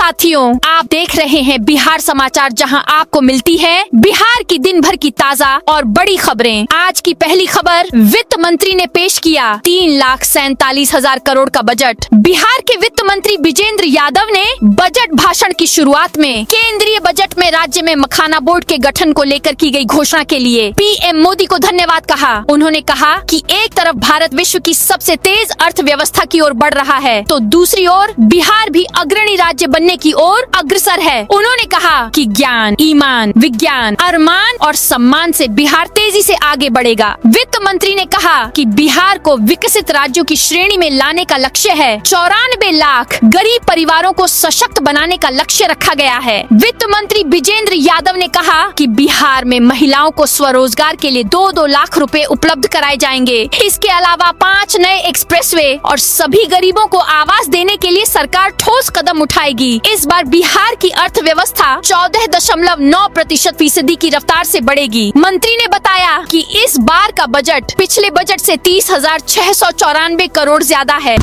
साथियों, आप देख रहे हैं बिहार समाचार, जहां आपको मिलती है बिहार की दिन भर की ताजा और बड़ी खबरें। आज की पहली खबर, वित्त मंत्री ने पेश किया 3,47,000 करोड़ का बजट। बिहार के वित्त मंत्री विजेंद्र यादव ने बजट भाषण की शुरुआत में केंद्रीय बजट में राज्य में मखाना बोर्ड के गठन को लेकर की गई घोषणा के लिए पीएम मोदी को धन्यवाद कहा। उन्होंने कहा कि एक तरफ भारत विश्व की सबसे तेज अर्थव्यवस्था की ओर बढ़ रहा है, तो दूसरी ओर बिहार भी अग्रणी राज्य बनने की ओर अग्रसर है। उन्होंने कहा कि ज्ञान, ईमान, विज्ञान, अरमान और सम्मान से बिहार तेजी से आगे बढ़ेगा। वित्त मंत्री ने कहा कि बिहार को विकसित राज्यों की श्रेणी में लाने का लक्ष्य है। 94 लाख गरीब परिवारों को सशक्त बनाने का लक्ष्य रखा गया है। वित्त मंत्री विजेंद्र यादव ने कहा कि बिहार में महिलाओं को स्वरोजगार के लिए 2-2 लाख रुपए उपलब्ध कराए जाएंगे। इसके अलावा 5 नए एक्सप्रेसवे और सभी गरीबों को आवास देने के लिए सरकार ठोस कदम उठाएगी। इस बार बिहार की अर्थव्यवस्था 14.9% की रफ्तार से बढ़ेगी। मंत्री ने बताया कि इस बार का बजट पिछले बजट से 30,694 करोड़ ज्यादा है।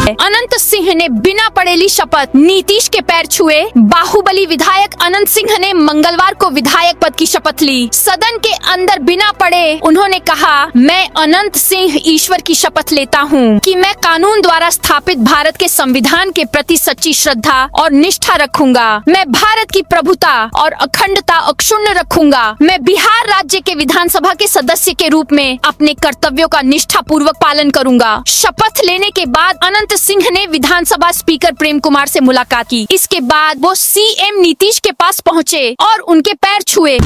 अनंत सिंह ने बिना पढ़े ली शपथ, नीतीश के पैर छुए। बाहुबली विधायक अनंत सिंह ने मंगलवार को विधायक पद की शपथ ली। सदन के अंदर बिना पढ़े उन्होंने कहा, मैं अनंत सिंह ईश्वर की शपथ लेता हूँ कि मैं कानून द्वारा स्थापित भारत के संविधान के प्रति सच्ची श्रद्धा और निष्ठा रखूंगा। मैं भारत की प्रभुता और अखंडता अक्षुण्ण रखूंगा। मैं बिहार राज्य के विधानसभा के सदस्य के रूप में अपने कर्तव्यों का निष्ठा पूर्वक पालन करूंगा। शपथ लेने के बाद अनंत सिंह ने विधानसभा स्पीकर प्रेम कुमार से मुलाकात की। इसके बाद वो सीएम नीतीश के पास पहुंचे और उनके पैर छुए।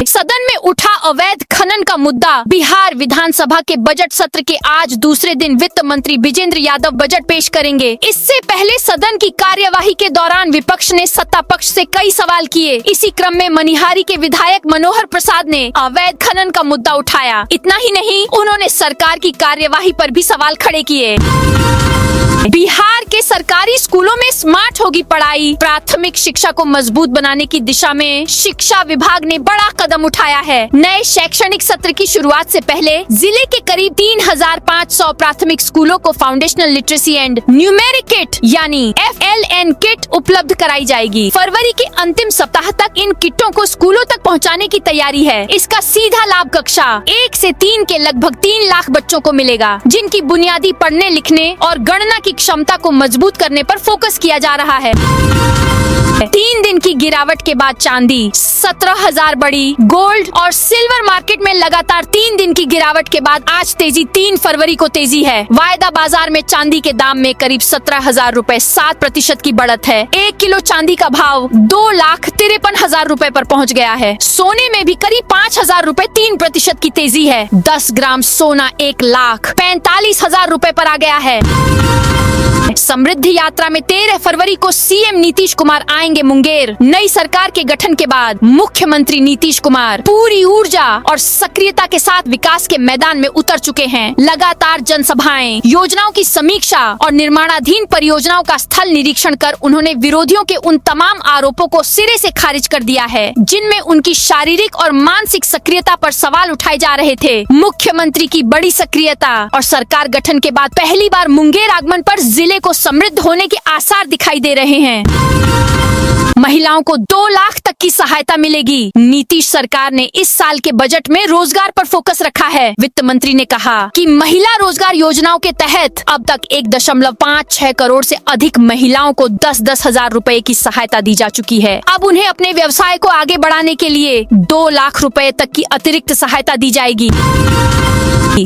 सदन में उठा अवैध खनन का मुद्दा। बिहार विधानसभा के बजट सत्र के आज दूसरे दिन वित्त मंत्री विजेंद्र यादव बजट पेश करेंगे। इससे पहले सदन की कार्यवाही के दौरान विपक्ष ने सत्ता पक्ष से कई सवाल किए। इसी क्रम में मनिहारी के विधायक मनोहर प्रसाद ने अवैध खनन का मुद्दा उठाया। इतना ही नहीं, उन्होंने सरकार की कार्यवाही पर भी सवाल खड़े किए। बिहार के सरकारी स्कूलों में स्मार्ट होगी पढ़ाई। प्राथमिक शिक्षा को मजबूत बनाने की दिशा में शिक्षा विभाग ने बड़ा कदम उठाया है। नए शैक्षणिक सत्र की शुरुआत से पहले जिले के करीब 3,500 प्राथमिक स्कूलों को foundational literacy and numeric kit यानी FLN किट उपलब्ध कराई जाएगी। फरवरी के अंतिम सप्ताह तक इन किटों को स्कूलों तक पहुंचाने की तैयारी है। इसका सीधा लाभ कक्षा 1 से 3 के लगभग 3 लाख बच्चों को मिलेगा, जिनकी बुनियादी पढ़ने लिखने और गणना की क्षमता को मजबूत करने पर फोकस किया जा रहा है। 3 दिन की गिरावट के बाद चांदी 17,000 बढ़ी। गोल्ड और सिल्वर मार्केट में लगातार 3 दिन की गिरावट के बाद आज तेजी 3 फरवरी को तेजी है। वायदा बाजार में चांदी के दाम में करीब 17,000 रुपए 7% की बढ़त है। 1 किलो चांदी का भाव 2,53,000 रुपए पर पहुंच गया है। सोने में भी करीब 5,000 रुपए 3% की तेजी है। 10 ग्राम सोना 1,45,000 रुपए पर आ गया है। समृद्धि यात्रा में 13 फरवरी को सीएम नीतीश कुमार आएंगे मुंगेर। नई सरकार के गठन के बाद मुख्यमंत्री नीतीश कुमार पूरी ऊर्जा और सक्रियता के साथ विकास के मैदान में उतर चुके हैं। लगातार जनसभाएं, योजनाओं की समीक्षा और निर्माणाधीन परियोजनाओं का स्थल निरीक्षण कर उन्होंने विरोधियों के उन तमाम आरोपों को सिरे से खारिज कर दिया है, जिनमें उनकी शारीरिक और मानसिक सक्रियता पर सवाल उठाए जा रहे थे। मुख्यमंत्री की बड़ी सक्रियता और सरकार गठन के बाद पहली बार मुंगेर आगमन पर जिले को समृद्ध होने के आसार दिखाई दे रहे हैं। महिलाओं को 2 लाख तक की सहायता मिलेगी। नीतीश सरकार ने इस साल के बजट में रोजगार पर फोकस रखा है। वित्त मंत्री ने कहा कि महिला रोजगार योजनाओं के तहत अब तक 1.56 करोड़ से अधिक महिलाओं को 10-10 हजार रुपए की सहायता दी जा चुकी है। अब उन्हें अपने व्यवसाय को आगे बढ़ाने के लिए 2 लाख रुपए तक की अतिरिक्त सहायता दी जाएगी।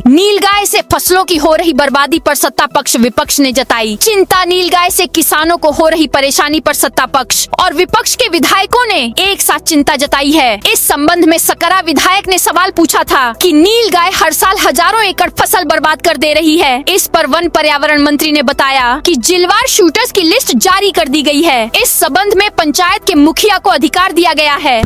नीलगाय से फसलों की हो रही बर्बादी पर सत्ता पक्ष विपक्ष ने जताई चिंता। नीलगाय से किसानों को हो रही परेशानी पर सत्ता पक्ष और विपक्ष के विधायकों ने एक साथ चिंता जताई है। इस संबंध में सकरा विधायक ने सवाल पूछा था कि नीलगाय हर साल हजारों एकड़ फसल बर्बाद कर दे रही है। इस पर वन पर्यावरण मंत्री ने बताया कि जिलवार शूटर्स की लिस्ट जारी कर दी गई है। इस संबंध में पंचायत के मुखिया को अधिकार दिया गया है।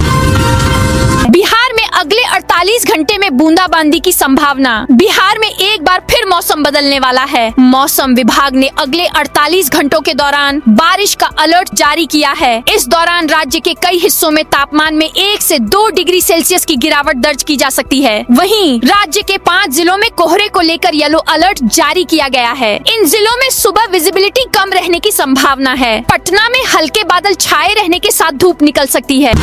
बिहार में अगले 48 घंटे में बूंदाबांदी की संभावना। बिहार में एक बार फिर मौसम बदलने वाला है। मौसम विभाग ने अगले 48 घंटों के दौरान बारिश का अलर्ट जारी किया है। इस दौरान राज्य के कई हिस्सों में तापमान में 1 से 2 डिग्री सेल्सियस की गिरावट दर्ज की जा सकती है। वहीं राज्य के 5 जिलों में कोहरे को लेकर येलो अलर्ट जारी किया गया है। इन जिलों में सुबह विजिबिलिटी कम रहने की संभावना है। पटना में हल्के बादल छाए रहने के साथ धूप निकल सकती है।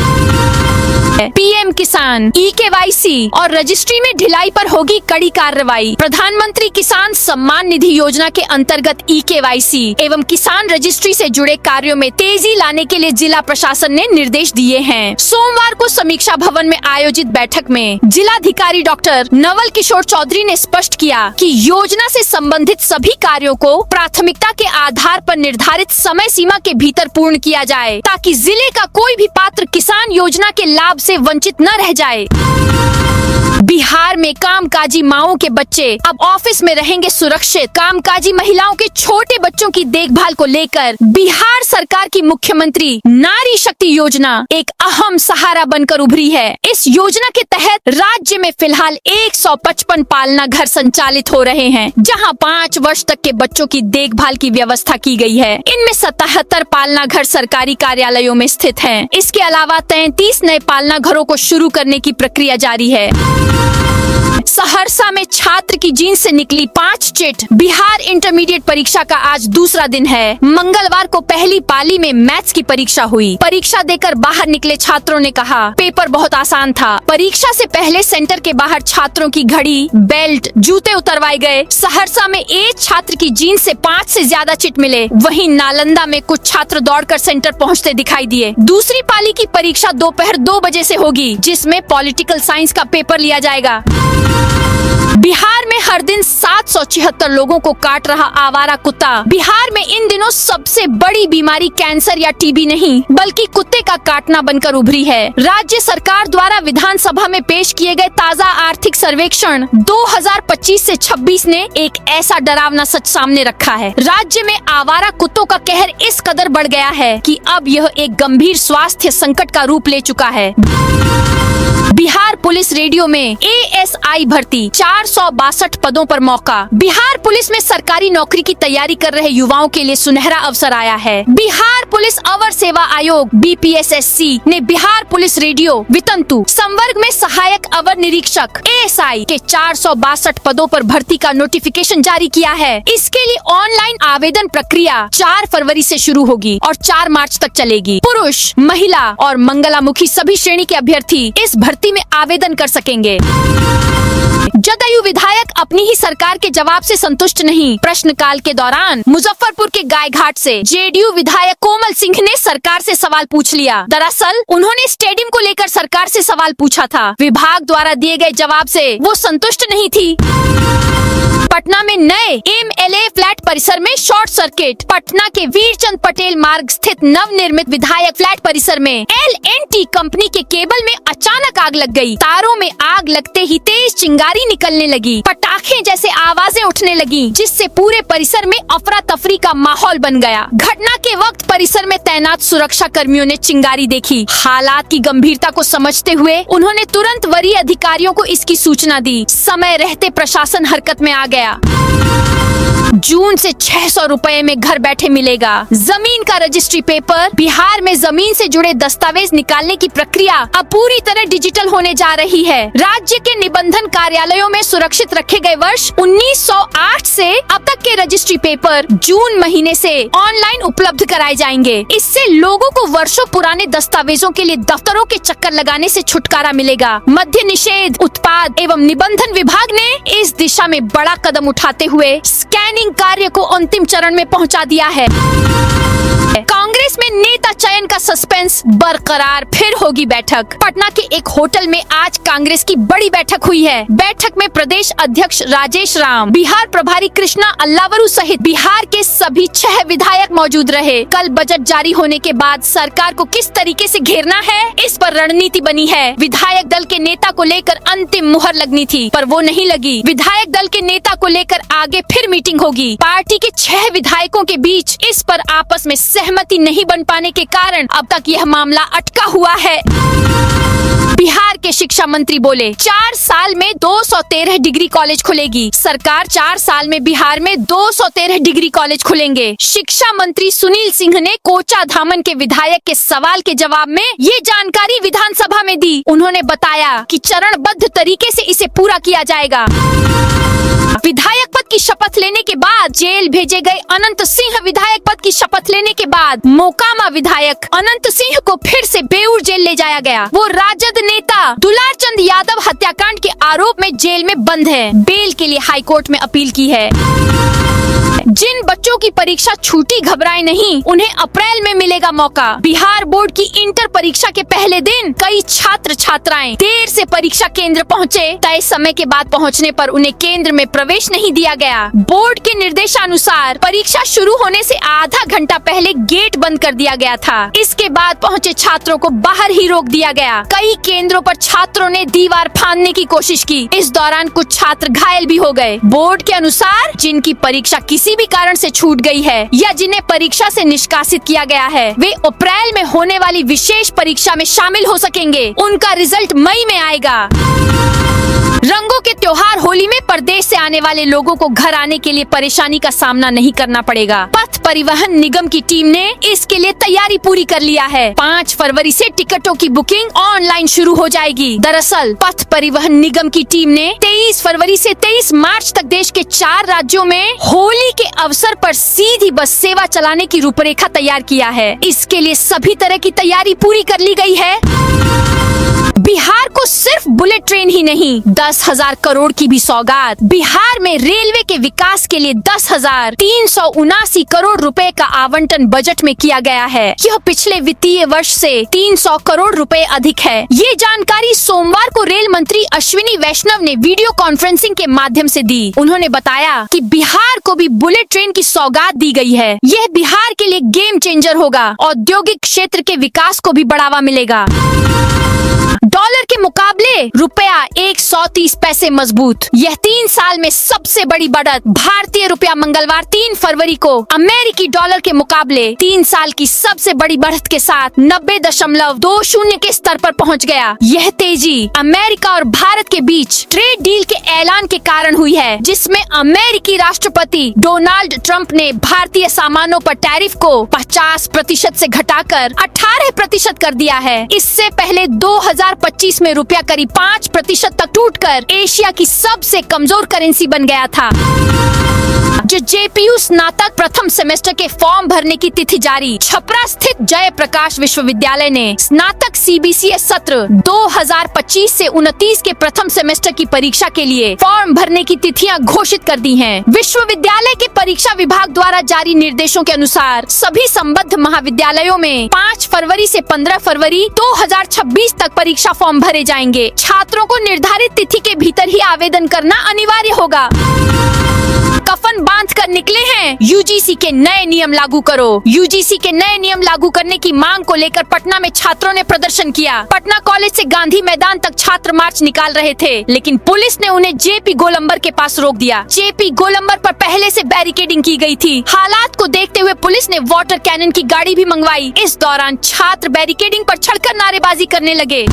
पीएम किसान, ई-केवाईसी और रजिस्ट्री में ढिलाई पर होगी कड़ी कार्रवाई। प्रधानमंत्री किसान सम्मान निधि योजना के अंतर्गत ई-केवाईसी एवं किसान रजिस्ट्री से जुड़े कार्यों में तेजी लाने के लिए जिला प्रशासन ने निर्देश दिए हैं। सोमवार को समीक्षा भवन में आयोजित बैठक में जिलाधिकारी डॉक्टर नवल किशोर चौधरी ने स्पष्ट किया कि योजना से संबंधित सभी कार्यों को प्राथमिकता के आधार पर निर्धारित समय सीमा के भीतर पूर्ण किया जाए, ताकि जिले का कोई भी पात्र किसान योजना के लाभ से वंचित न रह जाए। बिहार में कामकाजी माओं के बच्चे अब ऑफिस में रहेंगे सुरक्षित। कामकाजी महिलाओं के छोटे बच्चों की देखभाल को लेकर बिहार सरकार की मुख्यमंत्री नारी शक्ति योजना एक अहम सहारा बनकर उभरी है। इस योजना के तहत राज्य में फिलहाल 155 पालना घर संचालित हो रहे हैं, जहां 5 वर्ष तक के बच्चों की देखभाल की व्यवस्था की गई है। इनमें 77 पालना घर सरकारी कार्यालयों में स्थित हैं। इसके अलावा 33 नए पालना घरों को शुरू करने की प्रक्रिया जारी है। सहरसा में छात्र की जीन्स से निकली 5 चिट। बिहार इंटरमीडिएट परीक्षा का आज दूसरा दिन है। मंगलवार को पहली पाली में मैथ्स की परीक्षा हुई। परीक्षा देकर बाहर निकले छात्रों ने कहा, पेपर बहुत आसान था। परीक्षा से पहले सेंटर के बाहर छात्रों की घड़ी, बेल्ट, जूते उतरवाए गए। सहरसा में एक छात्र की जीन्स से 5 से ज्यादा चिट मिले। वहीं नालंदा में कुछ छात्र दौड़कर सेंटर पहुँचते दिखाई दिए। दूसरी पाली की परीक्षा दोपहर 2 बजे से होगी, जिसमें पॉलिटिकल साइंस का पेपर लिया जाएगा। बिहार में हर दिन 776 लोगों को काट रहा आवारा कुत्ता। बिहार में इन दिनों सबसे बड़ी बीमारी कैंसर या टीबी नहीं, बल्कि कुत्ते का काटना बनकर उभरी है। राज्य सरकार द्वारा विधानसभा में पेश किए गए ताज़ा आर्थिक सर्वेक्षण 2025 से 26 ने एक ऐसा डरावना सच सामने रखा है। राज्य में आवारा कुत्तों का कहर इस कदर बढ़ गया है कि अब यह एक गंभीर स्वास्थ्य संकट का रूप ले चुका है। बिहार पुलिस रेडियो में एएसआई भर्ती, 462 पदों पर मौका। बिहार पुलिस में सरकारी नौकरी की तैयारी कर रहे युवाओं के लिए सुनहरा अवसर आया है। बिहार पुलिस अवर सेवा आयोग BPSSC ने बिहार पुलिस रेडियो वितंतु संवर्ग में सहायक अवर निरीक्षक एएसआई के 462 पदों पर भर्ती का नोटिफिकेशन जारी किया है। इसके लिए ऑनलाइन आवेदन प्रक्रिया 4 फरवरी से शुरू होगी और 4 मार्च तक चलेगी। पुरुष, महिला और मंगलामुखी सभी श्रेणी के अभ्यर्थी इस भर्ती में आवेदन कर सकेंगे। जदयू विधायक अपनी ही सरकार के जवाब से संतुष्ट नहीं। प्रश्नकाल के दौरान मुजफ्फरपुर के गायघाट से जेडीयू विधायक कोमल सिंह ने सरकार से सवाल पूछ लिया। दरअसल उन्होंने स्टेडियम को लेकर सरकार से सवाल पूछा था। विभाग द्वारा दिए गए जवाब से वो संतुष्ट नहीं थी। पटना में नए MLA फ्लैट परिसर में शॉर्ट सर्किट। पटना के वीरचंद पटेल मार्ग स्थित नवनिर्मित विधायक फ्लैट परिसर में L&T कंपनी के केबल में अचानक आग लग गई। तारों में आग लगते ही तेज चिंगारी निकलने लगी, पटाखे जैसे आवाजें उठने लगी, जिससे पूरे परिसर में अफरा तफरी का माहौल बन गया। घटना के वक्त परिसर में तैनात सुरक्षा कर्मियों ने चिंगारी देखी। हालात की गंभीरता को समझते हुए उन्होंने तुरंत वरीय अधिकारियों को इसकी सूचना दी। समय रहते प्रशासन हरकत में आ गया। जून से 600 रुपए में घर बैठे मिलेगा जमीन का रजिस्ट्री पेपर। बिहार में जमीन से जुड़े दस्तावेज निकालने की प्रक्रिया अब पूरी तरह डिजिटल होने जा रही है। राज्य के निबंधन कार्यालयों में सुरक्षित रखे गए वर्ष 1908 से अब तक के रजिस्ट्री पेपर जून महीने से ऑनलाइन उपलब्ध कराए जाएंगे। इससे लोगों को वर्षों पुराने दस्तावेजों के लिए दफ्तरों के चक्कर लगाने से छुटकारा मिलेगा। मद्य निषेध, उत्पाद एवं निबंधन विभाग ने इस दिशा में बड़ा कदम उठाते हुए स्कैनिंग कार्य को अंतिम चरण में पहुंचा दिया है। कांग्रेस में नेता चयन का सस्पेंस बरकरार, फिर होगी बैठक। पटना के एक होटल में आज कांग्रेस की बड़ी बैठक हुई है। बैठक में प्रदेश अध्यक्ष राजेश राम, बिहार प्रभारी कृष्णा अल्लावरू सहित बिहार के सभी 6 विधायक मौजूद रहे। कल बजट जारी होने के बाद सरकार को किस तरीके से घेरना है, इस पर रणनीति बनी है। विधायक दल के नेता को लेकर अंतिम मुहर लगनी थी, पर वो नहीं लगी। विधायक दल के नेता को लेकर आगे फिर मीटिंग होगी। पार्टी के 6 विधायकों के बीच इस पर आपस में सहमति नहीं बन पाने के कारण अब तक यह मामला अटका हुआ है। बिहार के शिक्षा मंत्री बोले 4 साल में 213 डिग्री कॉलेज खुलेगी। सरकार 4 साल में बिहार में 213 डिग्री कॉलेज खुलेंगे। शिक्षा मंत्री सुनील सिंह ने कोचा धामन के विधायक के सवाल के जवाब में ये जानकारी विधानसभा में दी। उन्होंने बताया कि चरणबद्ध तरीके से इसे पूरा किया जाएगा। विधायक पद की शपथ लेने के बाद जेल भेजे गए अनंत सिंह विधायक पद की शपथ लेने के बाद मोकामा विधायक अनंत सिंह को फिर से बेऊर जेल ले जाया गया। वो राजद नेता दुलार चंद यादव हत्याकांड के आरोप में जेल में बंद है। बेल के लिए हाईकोर्ट में अपील की है। जिन बच्चों की परीक्षा छूटी घबराए नहीं, उन्हें अप्रैल में मिलेगा मौका। बिहार बोर्ड की इंटर परीक्षा के पहले दिन कई छात्र छात्राएं देर से परीक्षा केंद्र पहुंचे। तय समय के बाद पहुंचने पर उन्हें केंद्र में प्रवेश नहीं दिया गया। बोर्ड के निर्देशानुसार परीक्षा शुरू होने से आधा घंटा पहले गेट बंद कर दिया गया था। इसके बाद पहुंचे छात्रों को बाहर ही रोक दिया गया। कई केंद्रों पर छात्रों ने दीवार फांदने की कोशिश की। इस दौरान कुछ छात्र घायल भी हो गए। बोर्ड के अनुसार जिनकी परीक्षा किसी भी कारण से छूट गई है या जिन्हें परीक्षा से निष्कासित किया गया है, वे अप्रैल में होने वाली विशेष परीक्षा में शामिल हो सकेंगे। उनका रिजल्ट मई में आएगा। रंगों के त्योहार होली में परदेश से आने वाले लोगों को घर आने के लिए परेशानी का सामना नहीं करना पड़ेगा। पथ परिवहन निगम की टीम ने इसके लिए तैयारी पूरी कर लिया है। 5 फरवरी से टिकटों की बुकिंग ऑनलाइन शुरू हो जाएगी। दरअसल पथ परिवहन निगम की टीम ने 23 फरवरी से 23 मार्च तक देश के 4 राज्यों में होली के अवसर पर सीधी बस सेवा चलाने की रूपरेखा तैयार किया है। इसके लिए सभी तरह की तैयारी पूरी कर ली गई है। बिहार को सिर्फ बुलेट ट्रेन ही नहीं, 10,000 करोड़ की भी सौगात। बिहार में रेलवे के विकास के लिए 10,379 करोड़ रुपए का आवंटन बजट में किया गया है। यह पिछले वित्तीय वर्ष से 300 करोड़ रुपए अधिक है। ये जानकारी सोमवार को रेल मंत्री अश्विनी वैष्णव ने वीडियो कॉन्फ्रेंसिंग के माध्यम से दी। उन्होंने बताया कि बिहार को भी बुलेट ट्रेन की सौगात दी गई है। यह बिहार के लिए गेम चेंजर होगा। औद्योगिक क्षेत्र के विकास को भी बढ़ावा मिलेगा। डॉलर के मुकाबले रुपया 130 पैसे मजबूत। यह 3 साल में सबसे बड़ी बढ़त। भारतीय रुपया मंगलवार 3 फरवरी को अमेरिकी डॉलर के मुकाबले 3 साल की सबसे बड़ी बढ़त के साथ 90.20 के स्तर पर पहुंच गया। यह तेजी अमेरिका और भारत के बीच ट्रेड डील के ऐलान के कारण हुई है, जिसमें अमेरिकी राष्ट्रपति डोनाल्ड ट्रंप ने भारतीय सामानों पर टैरिफ को 50% से घटाकर 18% कर दिया है। इससे पहले 2025 में रुपया करीब 5% तक टूटकर एशिया की सबसे कमजोर करेंसी बन गया था। जो जेपीयू स्नातक प्रथम सेमेस्टर के फॉर्म भरने की तिथि जारी। छपरा स्थित जयप्रकाश विश्वविद्यालय ने स्नातक सीबीसीएस सत्र 2025 से 29 के प्रथम सेमेस्टर की परीक्षा के लिए फॉर्म भरने की तिथियां घोषित कर दी हैं। विश्वविद्यालय के परीक्षा विभाग द्वारा जारी निर्देशों के अनुसार सभी संबद्ध महाविद्यालयों में 5 फरवरी से 15 फरवरी 2026 तक परीक्षा फॉर्म भरे जाएंगे। छात्रों को निर्धारित तिथि के भीतर ही आवेदन करना अनिवार्य होगा। कफन बांध कर निकले हैं, यूजीसी के नए नियम लागू करो। यूजीसी के नए नियम लागू करने की मांग को लेकर पटना में छात्रों ने प्रदर्शन किया। पटना कॉलेज से गांधी मैदान तक छात्र मार्च निकाल रहे थे, लेकिन पुलिस ने उन्हें जेपी गोलंबर के पास रोक दिया। जेपी गोलंबर पर पहले से बैरिकेडिंग की गई थी। हालात को देखते हुए पुलिस ने वाटर कैनन की गाड़ी भी मंगवाई। इस दौरान छात्र बैरिकेडिंग पर चढ़कर नारेबाजी करने लगे।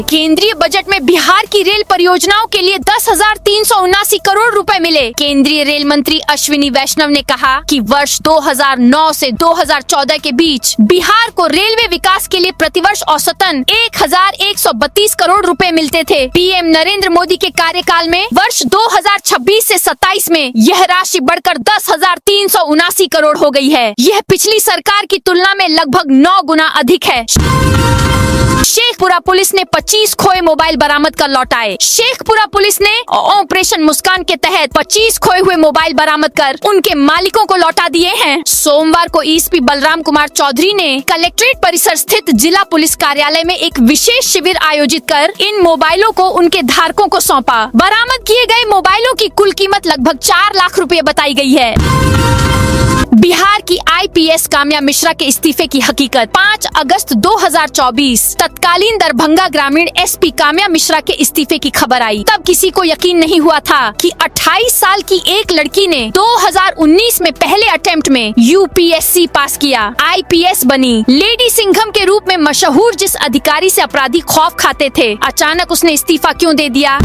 केंद्रीय बजट में बिहार की रेल परियोजनाओं के लिए 10,379 करोड़ रुपए मिले। केंद्रीय रेल मंत्री अश्विनी वैष्णव ने कहा कि वर्ष 2009 से 2014 के बीच बिहार को रेलवे विकास के लिए प्रतिवर्ष औसतन 1,132 करोड़ रुपए मिलते थे। पीएम नरेंद्र मोदी के कार्यकाल में वर्ष 2026 से 27 में यह राशि बढ़कर 10,379 करोड़ हो गई है। यह पिछली सरकार की तुलना में लगभग 9 गुना अधिक है। शेखपुरा पुलिस ने 25 खोए मोबाइल बरामद कर लौटाए। शेखपुरा पुलिस ने ऑपरेशन मुस्कान के तहत 25 खोए हुए मोबाइल बरामद कर उनके मालिकों को लौटा दिए हैं। सोमवार को एसपी बलराम कुमार चौधरी ने कलेक्ट्रेट परिसर स्थित जिला पुलिस कार्यालय में एक विशेष शिविर आयोजित कर इन मोबाइलों को उनके धारकों को सौंपा। बरामद किए गए मोबाइलों की कुल कीमत लगभग 4 लाख रुपए बताई गई है। बिहार की IPS काम्या मिश्रा के इस्तीफे की हकीकत। 5 अगस्त 2024 तत्कालीन दरभंगा ग्रामीण SP काम्या मिश्रा के इस्तीफे की खबर आई। तब किसी को यकीन नहीं हुआ था कि 28 साल की एक लड़की ने 2019 में पहले अटेम्प्ट में UPSC पास किया, IPS बनी। लेडी सिंघम के रूप में मशहूर जिस अधिकारी से अपराधी खौफ खाते थे, अचानक उसने इस्तीफा क्यों दे दिया?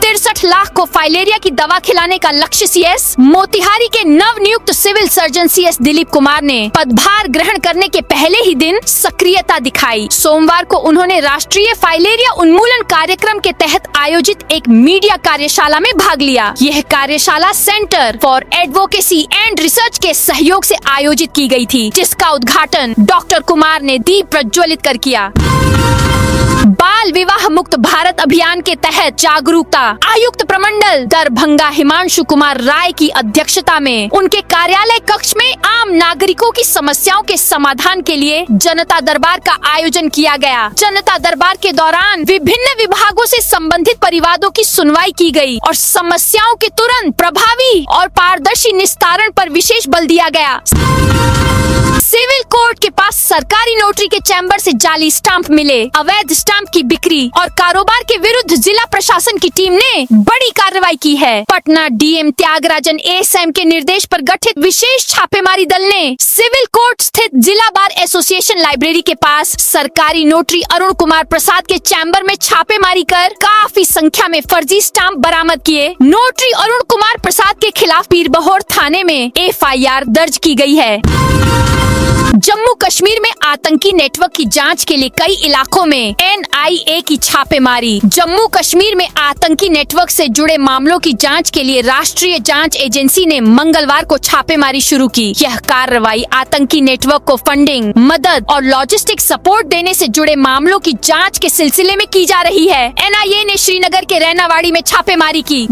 63 लाख को फाइलेरिया की दवा खिलाने का लक्ष्य CS। मोतिहारी के नवनियुक्त civil surgeon CS Dilip Kumar ने पदभार ग्रहण करने के पहले ही दिन सक्रियता दिखाई। सोमवार को उन्होंने राष्ट्रीय फाइलेरिया उन्मूलन कार्यक्रम के तहत आयोजित एक मीडिया कार्यशाला में भाग लिया। यह कार्यशाला centre for advocacy and research के सहयोग से आयोजित की गई थी, जिसका उद्घाटन डॉक्टर कुमार ने दीप प्रज्वलित कर किया। बाल विवाह मुक्त भारत अभियान के तहत जागरूकता। आयुक्त प्रमंडल दरभंगा हिमांशु कुमार राय की अध्यक्षता में उनके कार्यालय कक्ष में आम नागरिकों की समस्याओं के समाधान के लिए जनता दरबार का आयोजन किया गया। जनता दरबार के दौरान विभिन्न विभागों से संबंधित परिवादों की सुनवाई की गई और समस्याओं के तुरंत प्रभावी और पारदर्शी निस्तारण पर विशेष बल दिया गया। सिविल कोर्ट के पास सरकारी नोटरी के चैम्बर से जाली स्टाम्प मिले। अवैध स्टाम्प की बिक्री और कारोबार के विरुद्ध जिला प्रशासन की टीम ने बड़ी कार्रवाई की है। पटना DM त्यागराजन ASM के निर्देश पर गठित विशेष छापेमारी दल ने सिविल कोर्ट स्थित जिला बार एसोसिएशन लाइब्रेरी के पास सरकारी नोटरी अरुण कुमार प्रसाद के चैम्बर में छापेमारी कर काफी संख्या में फर्जी स्टाम्प बरामद किए। नोटरी अरुण कुमार प्रसाद के खिलाफ पीरबहोर थाने में FIR दर्ज की गई है। जम्मू कश्मीर में आतंकी नेटवर्क की जांच के लिए कई इलाकों में NIA की छापेमारी। जम्मू कश्मीर में आतंकी नेटवर्क से जुड़े मामलों की जांच के लिए राष्ट्रीय जांच एजेंसी ने मंगलवार को छापेमारी शुरू की। यह कार्रवाई आतंकी नेटवर्क को फंडिंग, मदद और लॉजिस्टिक सपोर्ट देने से जुड़े मामलों की जांच के सिलसिले में की जा रही है। NIA ने श्रीनगर के रैनावाड़ी में छापेमारी की।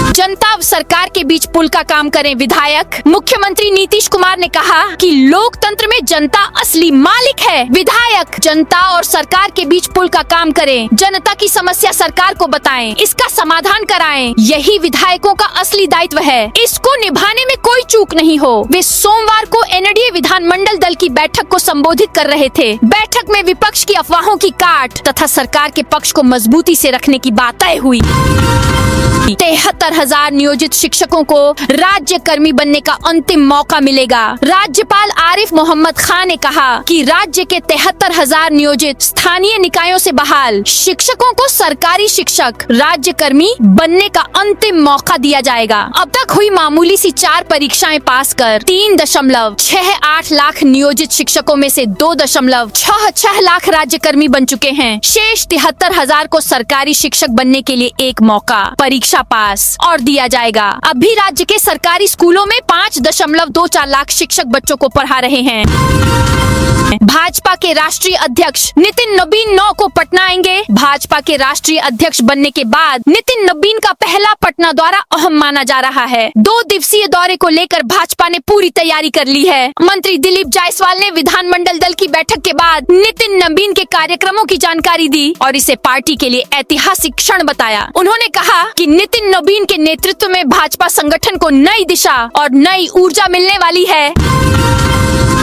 जनता सरकार के बीच पुल का काम करें विधायक। मुख्यमंत्री नीतीश कुमार ने कहा कि लोकतंत्र में जनता असली मालिक है। विधायक जनता और सरकार के बीच पुल का काम करें, जनता की समस्या सरकार को बताएं, इसका समाधान कराएं। यही विधायकों का असली दायित्व है। इसको निभाने में कोई चूक नहीं हो। वे सोमवार को NDA विधानमंडल दल की बैठक को संबोधित कर रहे थे। बैठक में विपक्ष की अफवाहों की काट तथा सरकार के पक्ष को मजबूती से रखने की बात तय हुई। 73,000 नियोजित शिक्षकों को राज्य कर्मी बनने का अंतिम मौका मिलेगा। राज्यपाल आरिफ मोहम्मद खान ने कहा कि राज्य के 73,000 नियोजित स्थानीय निकायों से बहाल शिक्षकों को सरकारी शिक्षक राज्य कर्मी बनने का अंतिम मौका दिया जाएगा। अब तक हुई मामूली सी 4 परीक्षाएं पास कर 3.68 लाख नियोजित शिक्षकों में से 2.66 लाख राज्य कर्मी बन चुके हैं। शेष 73,000 को सरकारी शिक्षक बनने के लिए एक मौका परीक्षा पास और दिया जाएगा। अभी राज्य के सरकारी स्कूलों में 5.24 लाख शिक्षक बच्चों को पढ़ा रहे हैं। भाजपा के राष्ट्रीय अध्यक्ष नितिन नबीन 9 को पटना आएंगे। भाजपा के राष्ट्रीय अध्यक्ष बनने के बाद नितिन नबीन का पहला पटना दौरा अहम माना जा रहा है। 2 दिवसीय दौरे को लेकर भाजपा ने पूरी तैयारी कर ली है। मंत्री दिलीप जायसवाल ने विधानमंडल दल की बैठक के बाद नितिन नबीन के कार्यक्रमों की जानकारी दी और इसे पार्टी के लिए ऐतिहासिक क्षण बताया। उन्होंने कहा कि नितिन नबीन के नेतृत्व में भाजपा संगठन को नई दिशा और नई ऊर्जा मिलने वाली है।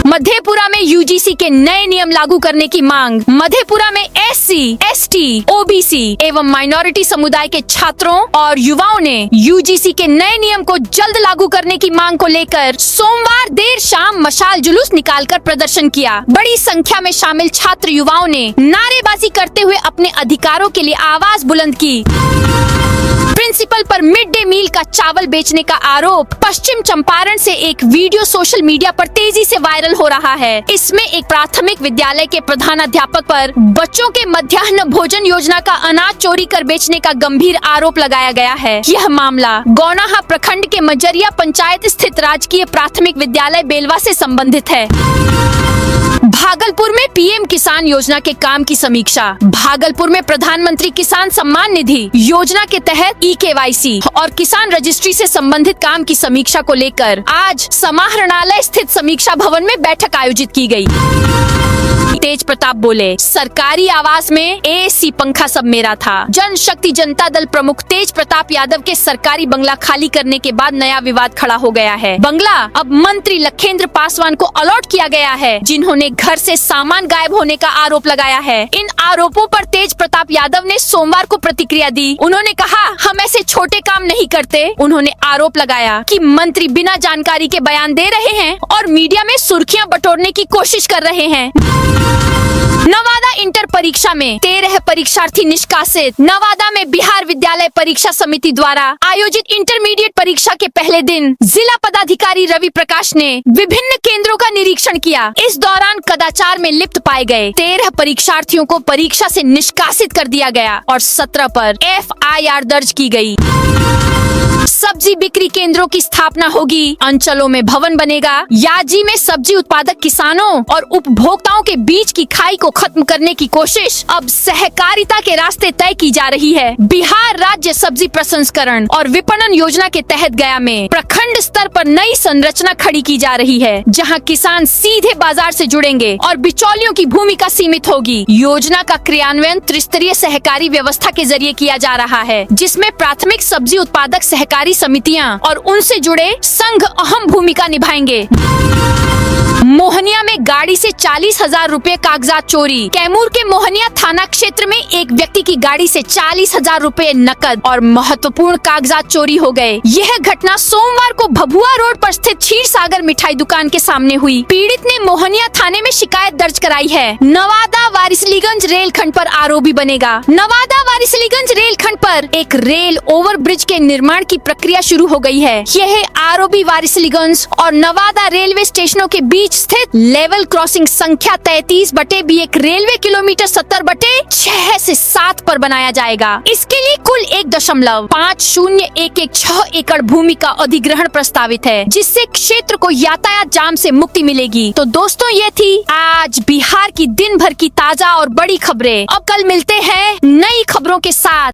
मधेपुरा में UGC के नए नियम लागू करने की मांग। मधेपुरा में SC, ST, OBC एवं माइनॉरिटी समुदाय के छात्रों और युवाओं ने UGC के नए नियम को जल्द लागू करने की मांग को लेकर सोमवार देर शाम मशाल जुलूस निकालकर प्रदर्शन किया। बड़ी संख्या में शामिल छात्र युवाओं ने नारेबाजी करते हुए अपने अधिकारों के लिए आवाज बुलंद की। प्रिंसिपल पर मिड डे मील का चावल बेचने का आरोप। पश्चिम चंपारण से एक वीडियो सोशल मीडिया पर तेजी से वायरल हो रहा है। इसमें एक प्राथमिक विद्यालय के प्रधानाध्यापक पर बच्चों के मध्याह्न भोजन योजना का अनाज चोरी कर बेचने का गंभीर आरोप लगाया गया है। यह मामला गौनाहा प्रखंड के मजरिया पंचायत स्थित राजकीय प्राथमिक विद्यालय बेलवा से संबंधित है। भागलपुर में PM किसान योजना के काम की समीक्षा। भागलपुर में प्रधानमंत्री किसान सम्मान निधि योजना के तहत eKYC और किसान रजिस्ट्री से संबंधित काम की समीक्षा को लेकर आज समाहरणालय स्थित समीक्षा भवन में बैठक आयोजित की गई। तेज प्रताप बोले, सरकारी आवास में एसी पंखा सब मेरा था। जनशक्ति जनता दल प्रमुख तेज प्रताप यादव के सरकारी बंगला खाली करने के बाद नया विवाद खड़ा हो गया है। बंगला अब मंत्री लखेंद्र पासवान को अलॉट किया गया है, जिन्होंने घर से सामान गायब होने का आरोप लगाया है। इन आरोपों पर तेज प्रताप यादव ने सोमवार को प्रतिक्रिया दी। उन्होंने कहा, हम ऐसे छोटे काम नहीं करते। उन्होंने आरोप लगाया कि मंत्री बिना जानकारी के बयान दे रहे हैं और मीडिया में सुर्खियां बटोरने की कोशिश कर रहे हैं। नवादा इंटर परीक्षा में 13 परीक्षार्थी निष्कासित। नवादा में बिहार विद्यालय परीक्षा समिति द्वारा आयोजित इंटरमीडिएट परीक्षा के पहले दिन जिला पदाधिकारी रवि प्रकाश ने विभिन्न केंद्रों का निरीक्षण किया। इस दौरान कदाचार में लिप्त पाए गए 13 परीक्षार्थियों को परीक्षा से निष्कासित कर दिया गया और 17 पर FIR दर्ज की गई। सब्जी बिक्री केंद्रों की स्थापना होगी, अंचलों में भवन बनेगा। याजी में सब्जी उत्पादक किसानों और उपभोक्ताओं के बीच की खाई को खत्म करने की कोशिश अब सहकारिता के रास्ते तय की जा रही है। बिहार राज्य सब्जी प्रसंस्करण और विपणन योजना के तहत गया में प्रखंड स्तर पर नई संरचना खड़ी की जा रही है, जहां किसान सीधे बाजार से जुड़ेंगे और बिचौलियों की भूमिका सीमित होगी। योजना का क्रियान्वयन त्रिस्तरीय सहकारी व्यवस्था के जरिए किया जा रहा है, जिसमें प्राथमिक सब्जी उत्पादक सहकारी समितियां और उनसे जुड़े संघ अहम भूमिका निभाएंगे। मोहनिया में गाड़ी से 40,000 रुपए कागजात चोरी। कैमूर के मोहनिया थाना क्षेत्र में एक व्यक्ति की गाड़ी से 40,000 रुपए नकद और महत्वपूर्ण कागजात चोरी हो गए। यह घटना सोमवार को भभुआ रोड पर स्थित क्षीर सागर मिठाई दुकान के सामने हुई। पीड़ित ने मोहनिया थाने में शिकायत दर्ज कराई है। नवादा वारिसलीगंज रेलखंड पर आरोपी बनेगा। नवादा वारिसलीगंज रेलखंड पर एक रेल ओवर ब्रिज के निर्माण की प्रक्रिया शुरू हो गई है। यह आरोपी वारिसलीगंज और नवादा रेलवे स्टेशनों के बीच स्थित लेवल क्रॉसिंग संख्या 33/B एक रेलवे किलोमीटर 70/6 से 7 पर बनाया जाएगा। इसके लिए कुल 1.5016 एकड़ भूमि का अधिग्रहण प्रस्तावित है, जिससे क्षेत्र को यातायात जाम से मुक्ति मिलेगी। तो दोस्तों, ये थी आज बिहार की दिन भर की ताजा और बड़ी खबरें। अब कल मिलते हैं नई खबरों के साथ।